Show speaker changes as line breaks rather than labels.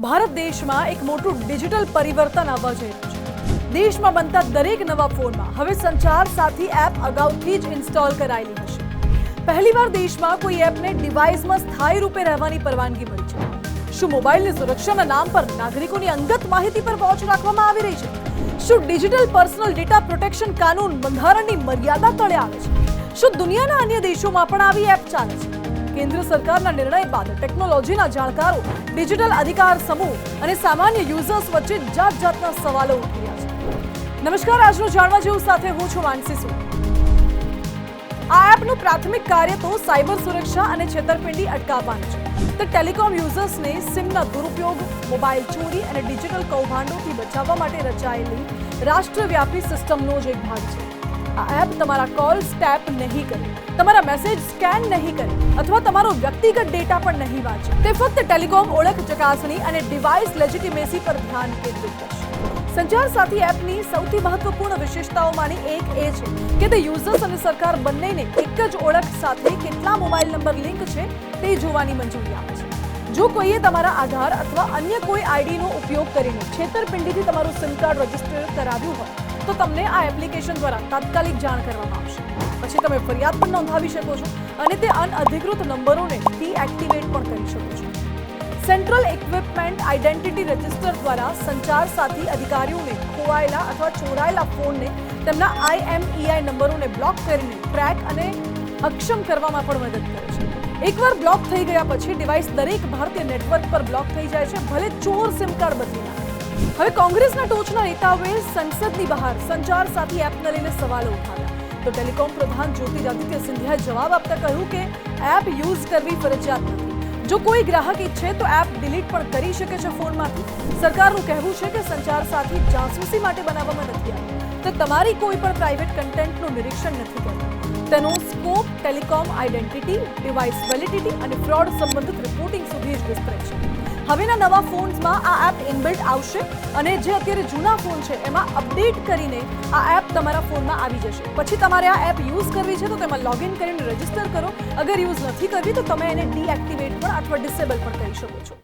ભારત દેશમાં એક મોટું ડિજિટલ પરિવર્તન આવવા જઈ રહ્યું છે। દેશમાં બનતા દરેક નવા ફોનમાં હવે સંચાર સાથી એપ અગાઉથી જ ઇન્સ્ટોલ કરાયેલી હશે। પહેલીવાર દેશમાં કોઈ એપને ડિવાઇસમાં સ્થાયી રૂપે રહેવાની પરવાનગી મળી છે। શું મોબાઈલની સુરક્ષાના નામ પર નાગરિકોની અંગત માહિતી પર વોચ રાખવામાં આવી રહી છે? શું ડિજિટલ પર્સનલ ડેટા પ્રોટેક્શન કાનૂન બંધારણની મર્યાદા તળે આવે છે? શું દુનિયાના અન્ય દેશોમાં પણ આવી એપ ચાલે છે? કેન્દ્ર સરકારના નિર્ણય બાદ ટેકનોલોજીના જાણકારો, ડિજિટલ અધિકાર સમૂહ અને સામાન્ય યુઝર્સ વચ્ચે જાતજાતના સવાલો ઉઠી રહ્યા છે। નમસ્કાર, આજનું જાણવા જેવું સાથે હું છું માનસી સોની। આ એપનું પ્રાથમિક કાર્ય તો સાયબર સુરક્ષા અને છેતરપિંડી અટકાવવાનું છે। તે ટેલિકોમ યુઝર્સને સિમના દુરુપયોગ, મોબાઈલ ચોરી અને ડિજિટલ કૌભાંડોથી બચાવવા માટે રચાયેલી રાષ્ટ્રવ્યાપી સિસ્ટમનો જ એક ભાગ છે। આ એપ તમારા કોલ્સ ટેપ નહીં કરે, તમારા મેસેજ સ્કેન નહીં કરે અથવા તમારો વ્યક્તિગત ડેટા પણ નહીં વાંચે। તે ફક્ત ટેલિકોમ ઓળખ ચકાસણી અને ડિવાઇસ લેજિટિમેસી પર ધ્યાન કેન્દ્રિત કરશે। સંચાર સાથી એપની સૌથી મહત્વપૂર્ણ વિશેષતાઓમાંની એક એ છે કે તે યુઝર્સ અને સરકાર બંનેને એક જ ઓળખ સાથે કેટલા મોબાઈલ નંબર લિંક છે તે જોવાની મંજૂરી આપે છે। જો કોઈએ તમારા આધાર અથવા અન્ય કોઈ આઈડીનો ઉપયોગ કરીને છેતરપિંડીથી તમારું સિમ કાર્ડ રજીસ્ટર કરાવ્યું હોય તો તમને આ એપ્લિકેશન દ્વારા તાત્કાલિક જાણ કરવામાં આવશે। પછી તમે ફરિયાદ પણ નોંધાવી શકો છો અને તે અનઅધિકૃત નંબરોને ડીએક્ટિવેટ પણ કરી શકો છો। સેન્ટ્રલ ઇક્વિપમેન્ટ આઇડેન્ટિટી રજિસ્ટર દ્વારા સંચાર સાથી અધિકારીઓને ખોવાયેલા અથવા ચોરાયેલા ફોનને તેમના IMEI નંબરોને બ્લોક કરીને ટ્રેક અને અક્ષમ કરવામાં પણ મદદ કરે છે। એકવાર બ્લોક થઈ ગયા પછી ડિવાઇસ દરેક ભારતીય નેટવર્ક પર બ્લોક થઈ જાય છે, ભલે ચોર સિમ કાર્ડ બદલી નાખે। હવે કોંગ્રેસના ટોચના નેતાઓએ સંસદની બહાર સંચાર સાથી એપને લઈને સવાલો ઉઠાવ્યા તો ટેલિકોમ પ્રધાન જ્યોતિરાદિત્ય સિંધિયાએ જવાબ આપતા કહ્યું કે એપ યુઝ કરવી ફરજિયાત નથી। જો કોઈ ગ્રાહક ઈચ્છે તો એપ ડિલીટ પણ કરી શકે છે ફોનમાંથી। સરકારનું કહેવું છે કે સંચાર સાથી જાસૂસી માટે બનાવવામાં નથી આવ્યું, તે તમારી કોઈ પણ પ્રાઇવેટ કન્ટેન્ટનું નિરીક્ષણ નથી કરતું। તેનો scope telecom identity, device validity અને ફ્રોડ સંબંધિત રિપોર્ટિંગ સુધી જ વિસ્તરે છે। હવેના નવા ફોન્સમાં આ એપ ઇનબિલ્ટ આવશે અને જે અત્યારે જૂના ફોન છે એમાં અપડેટ કરીને આ એપ તમારા ફોનમાં આવી જશે। પછી તમારે આ એપ યુઝ કરવી છે તો તેમાં લોગિન કરીને રજીસ્ટર કરો। અગર યુઝ નથી કરવી તો તમે એને ડીએક્ટિવેટ પણ અથવા ડિસેબલ પણ કરી શકો છો।